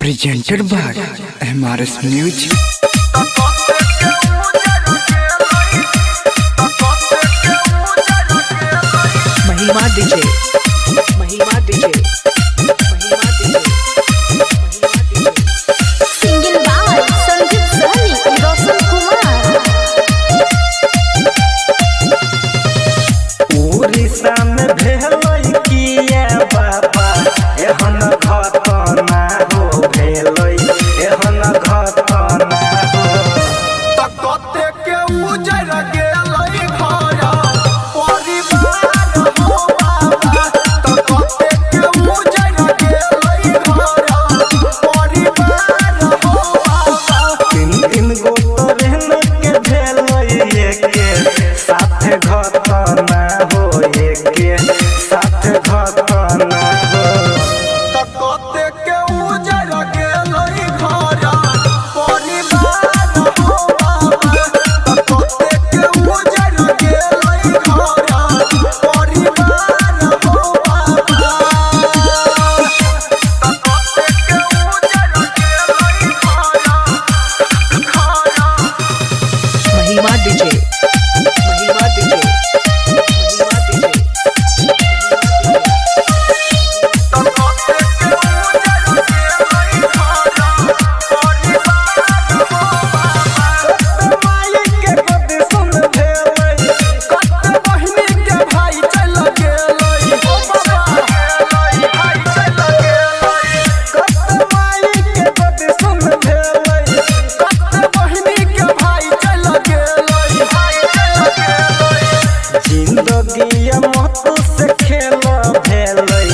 presented by MRS Music. महिमा DJ, महिमा DJ, महिमा DJ, महिमा DJ. Singing by Sanjit Sahni, Roshan Kumar. Orissa में भेलै किया बाबा एहन घटना हो भेलै एहन घटना हो त कते के उजर गेलै घर परिवार हो बाबा त कते के उजर गेलै घर परिवार हो बाबा तीन गो रहन के भेलै एके साथे घटना हो एके साथे घटना हो त कते के उजर गेलै घर परिवार हो बाबा त कते के उजर गेलै घर परिवार हो बाबा त कते के उजर गेलै महिमा DJ, महिमा DJ, महिमा DJ. जिंदगी महतो से खेल भेलै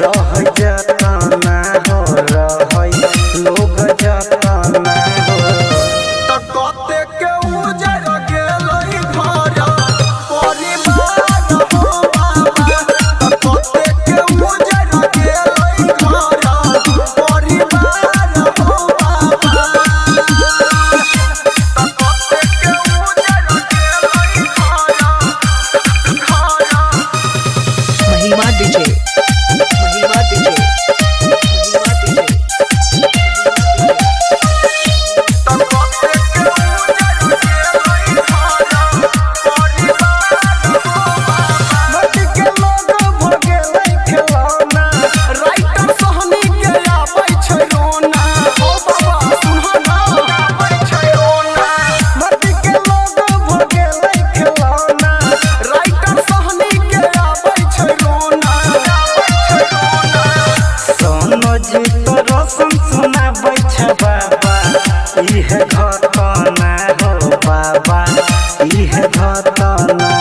रह जतना हो रहै लोग जतना हो त कते के उजर गेलै घर परिवार हो बाबा त कते के उजर गेलै घर परिवार हो बाबा त कते के उजर गेलै महिमा DJ, महिमा DJ, महिमा DJ. मट के लोग भगेलै खिलौना राइटर सोहनी के आबै छै रोना ओ बाबा सुनह ना आबै छै रोना मट के लोग भगेलै खिलौना राइटर सोहनी के आबै छै रोना सोनो जी तो रोशन सुनाबै छै बाबा इहे घटना हो बाबा इहे घटना